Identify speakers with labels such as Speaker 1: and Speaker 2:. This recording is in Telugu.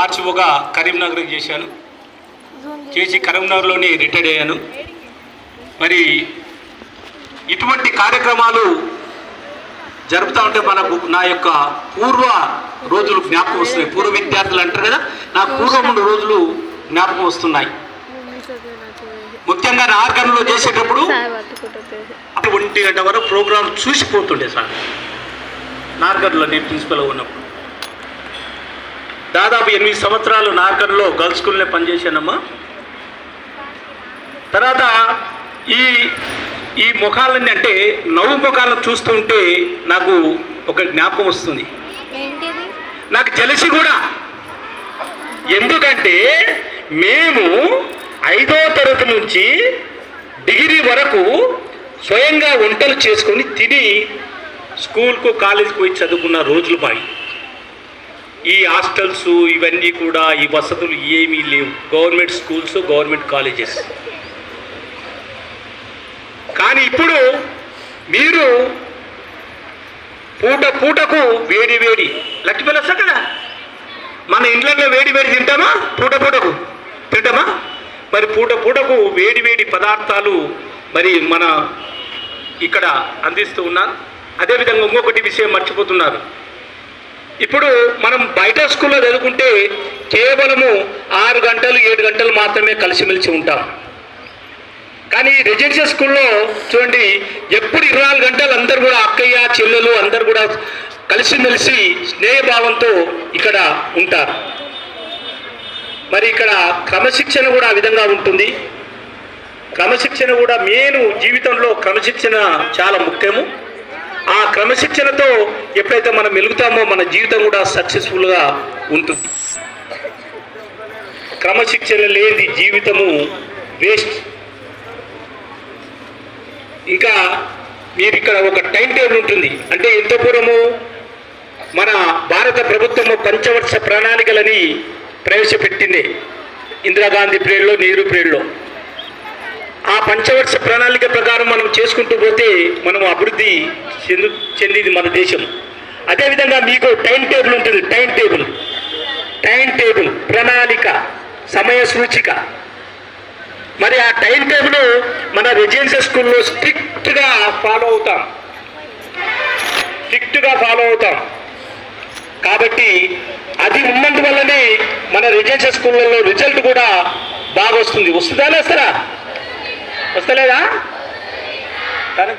Speaker 1: ఆర్చిఓగా కరీంనగర్కి చేశాను. చేసి కరీంనగర్లోనే రిటైర్డ్ అయ్యాను. మరి ఇటువంటి కార్యక్రమాలు జరుపుతూ ఉంటే మనకు నా యొక్క పూర్వ రోజులు జ్ఞాపకం వస్తున్నాయి. పూర్వ విద్యార్థులు అంటారు కదా, నా పూర్వం రోజులు జ్ఞాపకం వస్తున్నాయి. ముఖ్యంగా నార్గన్లో చేసేటప్పుడు 1 గంట వరకు ప్రోగ్రాం చూసిపోతుండే సార్. నార్గన్లో నేను ప్రిన్సిపల్గా ఉన్నప్పుడు దాదాపు 8 సంవత్సరాలు నార్గన్లో గర్ల్స్ స్కూల్నే పనిచేశానమ్మా. తర్వాత ఈ ముఖాలన్నీ అంటే నవ్వు ముఖాలను చూస్తుంటే నాకు ఒక జ్ఞాపకం వస్తుంది. నాకు జలసి కూడా. ఎందుకంటే మేము 5వ తరగతి నుంచి డిగ్రీ వరకు స్వయంగా వంటలు చేసుకొని తిని స్కూల్కు కాలేజీకి పోయి చదువుకున్న రోజులు బాయి. ఈ హాస్టల్స్ ఇవన్నీ కూడా ఈ వసతులు ఏమీ లేవు. Government schools, government colleges. కానీ ఇప్పుడు మీరు పూటకు వేడి వేడి లక్ష్మీపల్లి వస్తా కదా, మన ఇంట్లో వేడి వేడి తింటామా? పూటకు తింటామా? మరి పూటకు వేడి వేడి పదార్థాలు మరి మన ఇక్కడ అందిస్తూ ఉన్నారు. అదేవిధంగా ఇంకొకటి విషయం మర్చిపోతున్నారు. ఇప్పుడు మనం బయట స్కూల్లో చదువుకుంటే కేవలము 6 గంటలు 7 గంటలు మాత్రమే కలిసిమెలిసి ఉంటాం. కానీ రెసిడెన్షియల్ స్కూల్లో చూడండి, ఎప్పుడు 24 గంటలు అందరు కూడా అక్కయ్య చెల్లెలు అందరు కూడా కలిసిమెలిసి స్నేహభావంతో ఇక్కడ ఉంటారు. మరి ఇక్కడ క్రమశిక్షణ కూడా ఆ విధంగా ఉంటుంది. క్రమశిక్షణ కూడా మెయిన్, జీవితంలో క్రమశిక్షణ చాలా ముఖ్యము. ఆ క్రమశిక్షణతో ఎప్పుడైతే మనం మెలుగుతామో మన జీవితం కూడా సక్సెస్ఫుల్గా ఉంటుంది. క్రమశిక్షణ లేని జీవితము వేస్ట్. ఇంకా మీరు ఇక్కడ ఒక టైం టేబుల్ ఉంటుంది. అంటే ఎంత పూర్వము మన భారత ప్రభుత్వము పంచవర్ష ప్రణాళికలని ప్రవేశపెట్టింది. ఇందిరాగాంధీ పీరియడ్లో, నెహ్రూ పీరియడ్లో. ఆ పంచవర్ష ప్రణాళిక ప్రకారం మనం చేసుకుంటూ పోతే మనం అభివృద్ధి చెందింది మన దేశం. అదేవిధంగా మీకు టైం టేబుల్ ఉంటుంది. టైం టేబుల్ ప్రణాళిక, సమయ సూచిక. మరి ఆ టైం టేబుల్ మన రెసిడెన్షియల్ స్కూల్లో స్ట్రిక్ట్గా ఫాలో అవుతాం. కాబట్టి అది ఉన్నందువల్లనే మన రెసిడెన్షియల్ స్కూళ్ళలో రిజల్ట్ కూడా బాగా వస్తుంది. వస్తలేదా? సరే